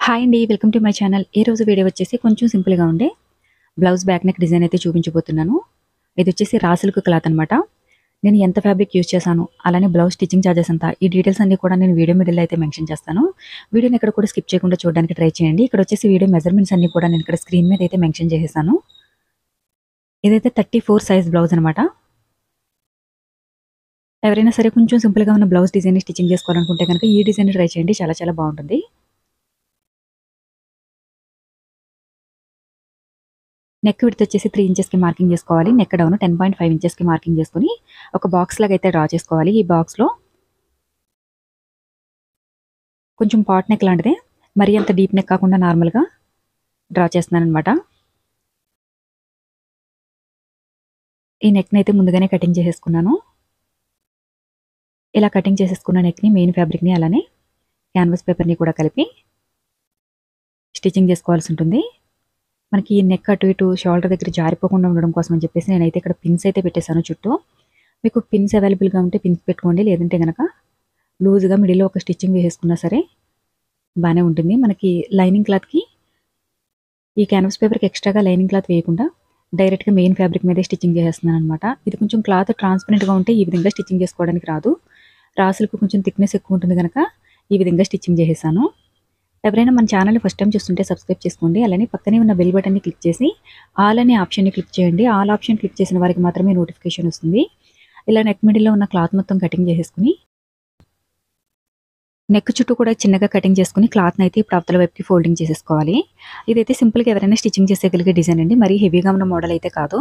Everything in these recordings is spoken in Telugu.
హాయ్ అండి. Welcome to my channel. ఈ రోజు వీడియో వచ్చేసి కొంచెం సింపుల్‌గా ఉండే బ్లౌజ్ బ్యాక్ నెక్ డిజైన్ అయితే చూపించబోతున్నాను. ఇదొచ్చేసి రా సిల్క్ క్లాత్ అనమాట. నేను ఎంత ఫ్యాబ్రిక్ యూజ్ చేశాను, అలానే బ్లౌజ్ స్టిచ్చింగ్ చార్జెస్ ఎంత, ఈ డీటెయిల్స్ అన్నీ కూడా నేను వీడియో మిడిల్‌లో అయితే మెన్షన్ చేస్తాను. వీడియోని ఎక్కడ కూడా స్కిప్ చేయకుండా చూడడానికి ట్రై చేయండి. ఇక్కడ వచ్చేసి వీడియో మెజర్‌మెంట్స్ అన్నీ కూడా నేను ఇక్కడ స్క్రీన్ మీద అయితే మెన్షన్ చేసేసాను. ఇదైతే 34 సైజ్ బ్లౌజ్ అనమాట. ఎవరైనా సరే కొంచెం సింపుల్‌గా ఉన్న బ్లౌజ్ డిజైన్‌ని స్టిచ్చింగ్ చేసుకోవాలనుకుంటే గనుక ఈ డిజైన్‌ని ట్రై చేయండి. చాలా చాలా బాగుంటుంది. నెక్ విడ్త్ వచ్చేసి 3 ఇంచెస్‌కి మార్కింగ్ చేసుకోవాలి. నెక్ డౌన్ 10.5 ఇంచెస్‌కి మార్కింగ్ చేసుకొని ఒక బాక్స్ లాగా అయితే డ్రా చేసుకోవాలి. ఈ బాక్స్‌లో కొంచెం పాట్ నెక్ లాంటిదే, మరీ అంత డీప్ నెక్ కాకుండా నార్మల్‌గా డ్రా చేస్తున్నాననమాట. ఈ నెక్‌ని అయితే ముందుగానే కటింగ్ చేసేసుకున్నాను. ఇలా కటింగ్ చేసేసుకున్న నెక్‌ని, మెయిన్ ఫ్యాబ్రిక్‌ని అలానే క్యాన్వాస్ పేపర్‌ని కూడా కలిపి స్టిచ్చింగ్ చేసుకోవాల్సి ఉంటుంది. మనకి ఈ నెక్ అటు ఇటు షోల్డర్ దగ్గర జారిపోకుండా ఉండడం కోసం అని చెప్పేసి నేనైతే ఇక్కడ పిన్స్ అయితే పెట్టేశాను చుట్టూ. మీకు పిన్స్ అవైలబుల్‌గా ఉంటే పిన్స్ పెట్టుకోండి. లేదంటే గనక లూజ్‌గా మిడిల్‌లో ఒక స్టిచ్చింగ్ వేసేసుకున్నా సరే బానే ఉంటుంది. మనకి లైనింగ్ క్లాత్‌కి ఈ క్యాన్వాస్ పేపర్‌కి ఎక్స్‌ట్రాగా లైనింగ్ క్లాత్ వేయకుండా డైరెక్ట్‌గా మెయిన్ ఫ్యాబ్రిక్ మీదే స్టిచ్చింగ్ చేసేస్తున్నాననమాట. ఇది కొంచెం క్లాత్ ట్రాన్స్పరెంట్‌గా ఉంటే ఈ విధంగా స్టిచ్చింగ్ చేసుకోవడానికి రాదు. రా సిల్క్ కొంచెం థిక్‌నెస్ ఎక్కువ ఉంటుంది గనక ఈ విధంగా స్టిచ్చింగ్ చేసేసాను. ఎవరైనా మన ఛానల్‌ని ఫస్ట్ టైమ్ చూస్తుంటే సబ్స్క్రైబ్ చేసుకోండి. అలానే పక్కనే ఉన్న బెల్ బటన్‌ని క్లిక్ చేసి ఆల్ అనే ఆప్షన్‌ని క్లిక్ చేయండి. ఆల్ ఆప్షన్ క్లిక్ చేసిన వారికి మాత్రమే నోటిఫికేషన్ వస్తుంది. ఇలా నెక్ మిడిల్‌లో ఉన్న క్లాత్ మొత్తం కటింగ్ చేసేసుకొని నెక్ చుట్టూ కూడా చిన్నగా కటింగ్ చేసుకొని క్లాత్‌ని అయితే ఇప్పుడు అవతల వైపుకి ఫోల్డింగ్ చేసేసుకోవాలి. ఇదైతే సింపుల్‌గా ఎవరైనా స్టిచ్చింగ్ చేసేయగలిగే డిజైన్ అండి. మరీ హెవీగా ఉన్న మోడల్ అయితే కాదు.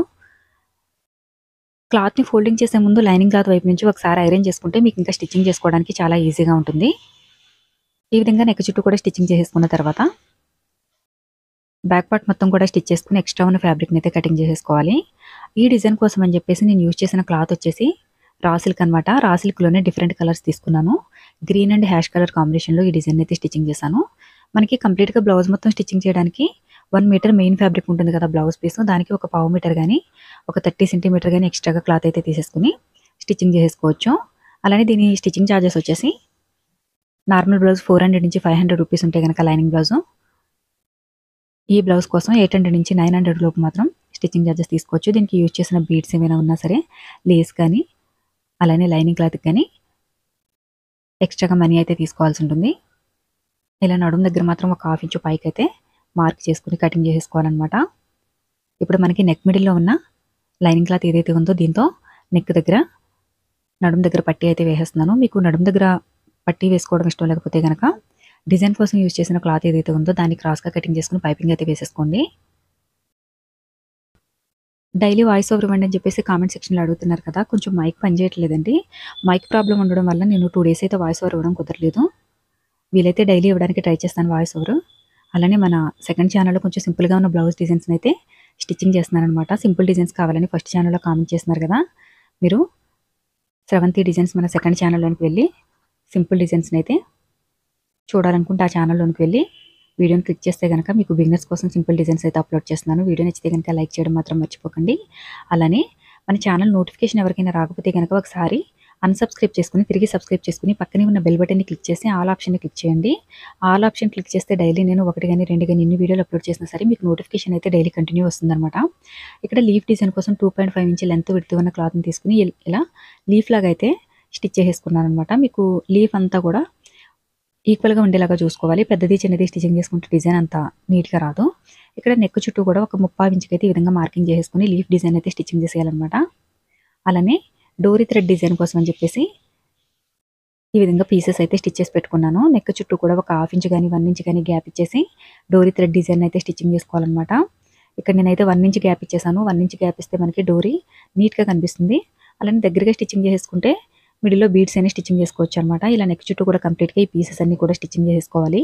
క్లాత్‌ని ఫోల్డింగ్ చేసే ముందు లైనింగ్ క్లాత్ వైపు నుంచి ఒకసారి ఐరన్ చేసుకుంటే మీకు ఇంకా స్టిచ్చింగ్ చేసుకోవడానికి చాలా ఈజీగా ఉంటుంది. ఈ విధంగా నెక్ చుట్టూ కూడా స్టిచ్చింగ్ చేసేసుకున్న తర్వాత బ్యాక్ పార్ట్ మొత్తం కూడా స్టిచ్ చేసుకొని ఎక్స్ట్రా ఉన్న ఫ్యాబ్రిక్‌ని అయితే కటింగ్ చేసేసుకోవాలి. ఈ డిజైన్ కోసం అని చెప్పేసి నేను యూజ్ చేసిన క్లాత్ వచ్చేసి రా సిల్క్ అనమాట. రా సిల్క్‌లోనే డిఫరెంట్ కలర్స్ తీసుకున్నాను. గ్రీన్ అండ్ హ్యాష్ కలర్ కాంబినేషన్‌లో ఈ డిజైన్ అయితే స్టిచ్చింగ్ చేశాను. మనకి కంప్లీట్‌గా బ్లౌజ్ మొత్తం స్టిచ్చింగ్ చేయడానికి 1 మీటర్ మెయిన్ ఫ్యాబ్రిక్ ఉంటుంది కదా బ్లౌజ్ పీస్. దానికి ఒక పావు మీటర్ గాని, ఒక 30 సెంటీమీటర్ గాని ఎక్స్ట్రాగా క్లాత్ అయితే తీసేసుకొని స్టిచ్చింగ్ చేసేసుకోవచ్చు. అలానే దీని స్టిచ్చింగ్ చార్జెస్ వచ్చేసి నార్మల్ బ్లౌజ్ 400 నుంచి 500 రూపీస్ ఉంటే గనక లైనింగ్ బ్లౌజు, ఈ బ్లౌజ్ కోసం 800 నుంచి 900 లోపు మాత్రం స్టిచ్చింగ్ చార్జెస్ తీసుకోవచ్చు. దీనికి యూజ్ చేసిన బీడ్స్ ఏమైనా ఉన్నా సరే లేస్ కానీ, అలానే లైనింగ్ క్లాత్‌కి కానీ ఎక్స్ట్రాగా మనీ అయితే తీసుకోవాల్సి ఉంటుంది. ఇలా నడుము దగ్గర మాత్రం ఒక హాఫ్ ఇంచు పైకైతే మార్క్ చేసుకొని కటింగ్ చేసేసుకోవాలనమాట. ఇప్పుడు మనకి నెక్ మిడిల్‌లో ఉన్న లైనింగ్ క్లాత్ ఏదైతే ఉందో దీంతో నెక్ దగ్గర, నడుము దగ్గర పట్టీ అయితే వేసేస్తున్నాను. మీకు నడుము దగ్గర పట్టీ వేసుకోవడం ఇష్టం లేకపోతే గనక డిజైన్ కోసం యూజ్ చేసిన క్లాత్ ఏదైతే ఉందో దాన్ని క్రాస్‌గా కటింగ్ చేసుకొని పైపింగ్ అయితే వేసేసుకోండి. డైలీ వాయిస్ ఓవర్ ఇవ్వండి అని చెప్పేసి కామెంట్ సెక్షన్‌లో అడుగుతున్నారు కదా! కొంచెం మైక్ పనిచేయట్లేదండి. మైక్ ప్రాబ్లమ్ ఉండడం వల్ల నేను 2 డేస్ అయితే వాయిస్ ఓవర్ ఇవ్వడం కుదరలేదు. వీలైతే డైలీ ఇవ్వడానికి ట్రై చేస్తాను వాయిస్ ఓవర్. అలానే మన సెకండ్ ఛానెల్‌లో కొంచెం సింపుల్‌గా ఉన్న బ్లౌజ్ డిజైన్స్‌ని అయితే స్టిచ్చింగ్ చేస్తున్నాననమాట. సింపుల్ డిజైన్స్ కావాలని ఫస్ట్ ఛానెల్‌లో కామెంట్ చేస్తున్నారు కదా! మీరు స్రవంతి డిజైన్స్ మన సెకండ్ ఛానెల్‌లోనికి వెళ్లి సింపుల్ డిజైన్స్‌ని అయితే చూడాలనుకుంటే ఆ ఛానెల్‌లోనికి వెళ్లి వీడియోని క్లిక్ చేస్తే గనక మీకు బిగినర్స్ కోసం సింపుల్ డిజైన్స్ అయితే అప్లోడ్ చేస్తున్నాను. వీడియో నచ్చితే గనక లైక్ చేయడం మాత్రం మర్చిపోకండి. అలానే మన ఛానల్ నోటిఫికేషన్ ఎవరికైనా రాకపోతే గనక ఒకసారి అన్‌సబ్స్క్రైబ్ చేసుకొని, తిరిగి సబ్స్క్రైబ్ చేసుకొని, పక్కనే ఉన్న బెల్ బటన్‌ని క్లిక్ చేసి ఆల్ ఆప్షన్‌ని క్లిక్ చేయండి. ఆల్ ఆప్షన్ క్లిక్ చేస్తే డైలీ నేను 1 గాని, 2 గాని ఎన్ని వీడియోలు అప్లోడ్ చేసినా సరే మీకు నోటిఫికేషన్ అయితే డైలీ కంటిన్యూ వస్తుందనమాట. ఇక్కడ లీఫ్ డిజైన్ కోసం 2.5 ఇంచ్ లెంత్ విడ్త్ ఉన్న క్లాత్‌ని తీసుకొని ఇలా లీఫ్ లాగా అయితే స్టిచ్ చేసేసుకున్నాననమాట. మీకు లీఫ్ అంతా కూడా ఈక్వల్‌గా ఉండేలాగా చూసుకోవాలి. పెద్దది, చిన్నది స్టిచ్చింగ్ చేసుకుంటే డిజైన్ అంత నీట్‌గా రాదు. ఇక్కడ నెక్ చుట్టూ కూడా ఒక 3/4 ఇంచుకైతే ఈ విధంగా మార్కింగ్ చేసేసుకొని లీఫ్ డిజైన్ అయితే స్టిచ్చింగ్ చేసేయాలనమాట. అలానే డోరీ థ్రెడ్ డిజైన్ కోసం అని చెప్పేసి ఈ విధంగా పీసెస్ అయితే స్టిచ్ చేసి పెట్టుకున్నాను. నెక్ చుట్టూ కూడా ఒక హాఫ్ ఇంచ్ గాని, 1 ఇంచ్ గాని గ్యాప్ ఇచ్చేసి డోరీ థ్రెడ్ డిజైన్ అయితే స్టిచ్చింగ్ చేసుకోవాలనమాట. ఇక్కడ నేనైతే 1 ఇంచ్ గ్యాప్ ఇచ్చేసాను. 1 ఇంచ్ గ్యాప్ ఇస్తే మనకి డోరీ నీట్‌గా కనిపిస్తుంది. అలానే దగ్గరగా స్టిచ్చింగ్ చేసేసుకుంటే మిడిల్‌లో బీడ్స్ అనేవి స్టిచ్చింగ్ చేసుకోవచ్చనమాట. ఇలా నెక్ చుట్టూ కూడా కంప్లీట్‌గా ఈ పీసెస్ అన్నీ కూడా స్టిచ్చింగ్ చేసేసుకోవాలి.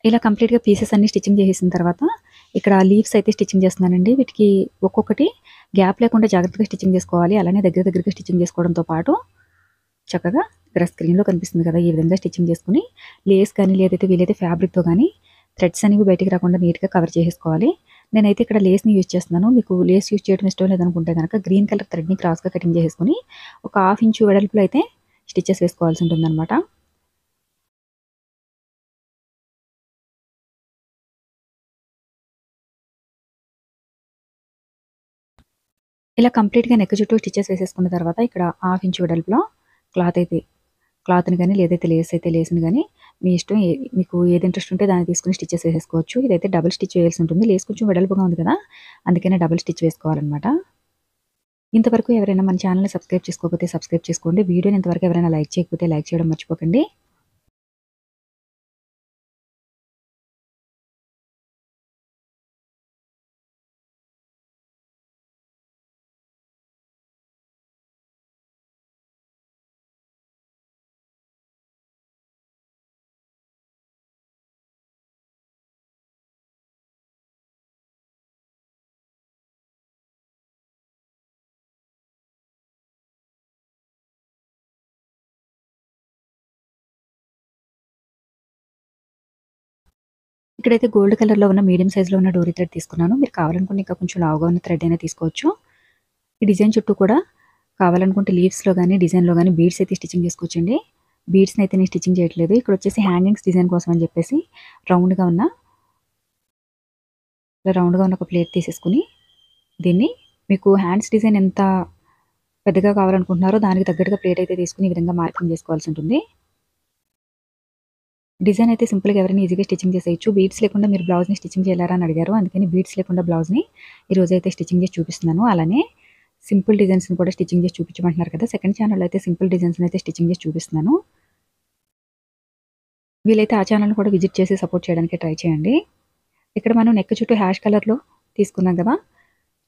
ఇలా కంప్లీట్‌గా పీసెస్ అన్నీ స్టిచ్చింగ్ చేసేసిన తర్వాత ఇక్కడ లీవ్స్ అయితే స్టిచ్చింగ్ చేస్తున్నానండి. వీటికి ఒక్కొక్కటి గ్యాప్ లేకుండా జాగ్రత్తగా స్టిచ్చింగ్ చేసుకోవాలి. అలానే దగ్గరగా స్టిచ్చింగ్ చేసుకోవడంతో పాటు చక్కగా ఇక్కడ స్క్రీన్‌లో కనిపిస్తుంది కదా! ఈ విధంగా స్టిచ్చింగ్ చేసుకొని లేస్ కానీ లేదైతే వీలైతే ఫ్యాబ్రిక్‌తో గానీ థ్రెడ్స్ అనేవి బయటికి రాకుండా నీట్‌గా కవర్ చేసేసుకోవాలి. నేనైతే ఇక్కడ లేస్‌ని యూజ్ చేస్తున్నాను. మీకు లేస్ యూజ్ చేయడం ఇష్టం లేదనుకుంటే గనక గ్రీన్ కలర్ థ్రెడ్‌ని క్రాస్‌గా కటింగ్ చేసేసుకొని ఒక 1/2 ఇంచు వెడల్పులో అయితే స్టిచెస్ వేసుకోవాల్సి ఉంటుందనమాట. ఇలా కంప్లీట్‌గా నెక్ చుట్టూ స్టిచెస్ వేసేసుకున్న తర్వాత ఇక్కడ 1/2 ఇంచు వెడల్పులో క్లాత్‌ని గానీ లేదైతే లేస్‌ని గానీ మీ ఇష్టం మీకు ఏది ఇంట్రెస్ట్ ఉంటే దాన్ని తీసుకొని స్టిచెస్ వేసేసుకోవచ్చు. ఇదైతే డబుల్ స్టిచ్ వేయాల్సి ఉంటుంది. లేస్ కొంచెం వెడల్పుగా ఉంది కదా! అందుకనే డబుల్ స్టిచ్ వేసుకోవాలనమాట. ఇంతవరకు ఎవరైనా మన ఛానెల్‌ని సబ్స్క్రైబ్ చేసుకోకపోతే సబ్స్క్రైబ్ చేసుకోండి. వీడియోని ఇంతవరకు ఎవరైనా లైక్ చేయకపోతే లైక్ చేయడం మర్చిపోకండి. ఇక్కడైతే గోల్డ్ కలర్‌లో ఉన్న మీడియం సైజ్‌లో ఉన్న డోరీ థ్రెడ్ తీసుకున్నాను. మీరు కావాలనుకుంటే ఇంకా కొంచెం లావుగా ఉన్న థ్రెడ్ అయినా తీసుకోవచ్చు. ఈ డిజైన్ చుట్టూ కూడా కావాలనుకుంటే లీవ్స్‌లో గానీ, డిజైన్‌లో గానీ బీడ్స్ అయితే స్టిచ్చింగ్ చేసుకోవచ్చండి. బీడ్స్‌ని అయితే నేను స్టిచ్చింగ్ చేయట్లేదు. ఇక్కడొచ్చేసి హ్యాంగింగ్స్ డిజైన్ కోసం అని చెప్పేసి రౌండ్‌గా ఉన్న రౌండ్‌గా ఉన్న ఒక ప్లేట్ తీసేసుకొని దీన్ని మీకు హ్యాండ్స్ డిజైన్ ఎంత పెద్దగా కావాలనుకుంటున్నారో దానికి తగ్గట్టుగా ప్లేట్ అయితే తీసుకొని ఈ విధంగా మార్కింగ్ చేసుకోవాల్సి ఉంటుంది. డిజైన్ అయితే సింపుల్‌గా ఎవరైనా ఈజీగా స్టిచ్చింగ్ చేసేయొచ్చు. బీడ్స్ లేకుండా మీరు బ్లౌజ్‌ని స్టిచ్చింగ్ చేయలేరా అని అడిగారు. అందుకని బీడ్స్ లేకుండా బ్లౌజ్‌ని ఈరోజైతే స్టిచ్చింగ్ చేసి చూపిస్తున్నాను. అలానే సింపుల్ డిజైన్స్‌ని కూడా స్టిచ్చింగ్ చేసి చూపించమంటున్నారు కదా! సెకండ్ ఛానెల్‌లో అయితే సింపుల్ డిజైన్స్‌ని అయితే స్టిచ్చింగ్ చేసి చూపిస్తున్నాను. వీలైతే ఆ ఛానెల్‌ని కూడా విజిట్ చేసి సపోర్ట్ చేయడానికి ట్రై చేయండి. ఇక్కడ మనం నెక్ చుట్టూ హ్యాష్ కలర్‌లో తీసుకున్నాం కదా!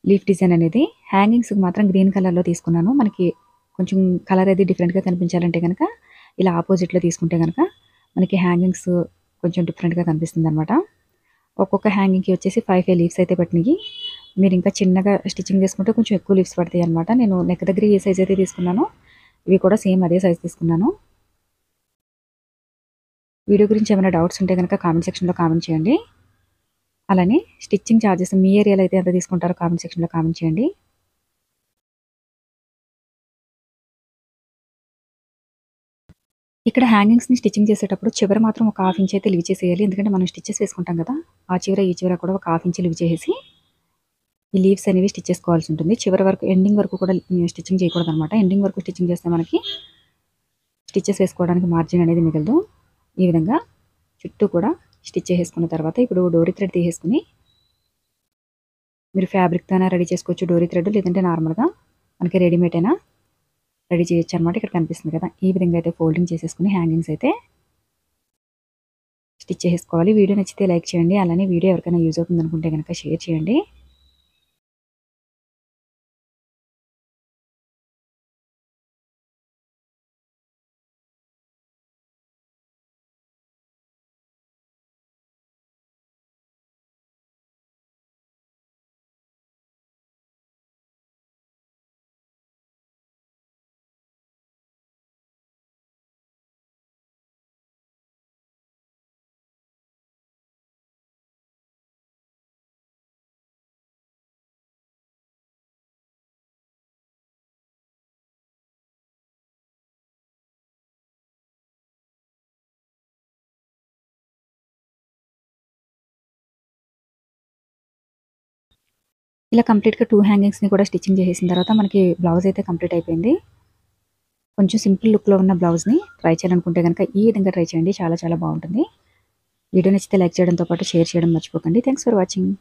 లీఫ్ డిజైన్ అనేది. హ్యాంగింగ్స్‌కి మాత్రం గ్రీన్ కలర్‌లో తీసుకున్నాను. మనకి కొంచెం కలర్ అది డిఫరెంట్‌గా కనిపించాలంటే గనక ఇలా ఆపోజిట్‌లో తీసుకుంటే గనక మనకి హ్యాంగింగ్స్ కొంచెం డిఫరెంట్‌గా కనిపిస్తుందనమాట. ఒక్కొక్క హ్యాంగింగ్‌కి వచ్చేసి 5, 5 లీవ్స్ అయితే పట్టినియి. మీరు ఇంకా చిన్నగా స్టిచ్చింగ్ చేసుకుంటే కొంచెం ఎక్కువ లీవ్స్ పడతాయన్నమాట. నేను నెక్ దగ్గర ఏ సైజ్ అయితే తీసుకున్నానో ఇవి కూడా సేమ్ అదే సైజ్ తీసుకున్నాను. వీడియో గురించి ఏమైనా డౌట్స్ ఉంటే గనక కామెంట్ సెక్షన్‌లో కామెంట్ చేయండి. అలానే స్టిచ్చింగ్ చార్జెస్ మీ ఏరియాలో అయితే ఎంత తీసుకుంటారో కామెంట్ సెక్షన్‌లో కామెంట్ చేయండి. ఇక్కడ హ్యాంగింగ్స్‌ని స్టిచ్చింగ్ చేసేటప్పుడు చివర మాత్రం ఒక 1/2 ఇంచ్ అయితే లీవ్ చేసేయాలి. ఎందుకంటే మనం స్టిచెస్ వేసుకుంటాం కదా! ఆ చివర, ఈ చివర కూడా ఒక 1/2 ఇంచ్ లీవ్ చేసేసి ఈ లీవ్స్ అనేవి స్టిచ్ చేసుకోవాల్సి ఉంటుంది. చివరి వరకు ఎండింగ్ వరకు కూడా స్టిచ్చింగ్ చేయకూడదనమాట. ఎండింగ్ వరకు స్టిచ్చింగ్ చేస్తే మనకి స్టిచెస్ వేసుకోవడానికి మార్జిన్ అనేది మిగలదు. ఈ విధంగా చుట్టూ కూడా స్టిచ్ చేసేసుకున్న తర్వాత ఇప్పుడు డోరీ థ్రెడ్ తీసేసుకొని మీరు ఫ్యాబ్రిక్‌తో అయినా రెడీ చేసుకోవచ్చు డోరీ థ్రెడ్. లేదంటే నార్మల్‌గా మనకి రెడీమేడ్ అయినా రెడీ చేయొచ్చనమాట. ఇక్కడ కనిపిస్తుంది కదా! ఈ విధంగా అయితే ఫోల్డింగ్ చేసేసుకొని హ్యాంగింగ్స్ అయితే స్టిచ్ చేసేసుకోవాలి. వీడియో నచ్చితే లైక్ చేయండి. అలానే వీడియో ఎవరికైనా యూజ్ అవుతుందనుకుంటే గనక షేర్ చేయండి. ఇలా కంప్లీట్‌గా 2 హ్యాంగింగ్స్‌ని కూడా స్టిచ్చింగ్ చేసేసిన తర్వాత మనకి బ్లౌజ్ అయితే కంప్లీట్ అయిపోయింది. కొంచెం సింపుల్ లుక్‌లో ఉన్న బ్లౌజ్‌ని ట్రై చేయాలనుకుంటే గనక ఈ విధంగా ట్రై చేయండి. చాలా చాలా బావుంటుంది. వీడియో నచ్చితే లైక్ చేయడంతో పాటు షేర్ చేయడం మర్చిపోకండి. Thanks for watching.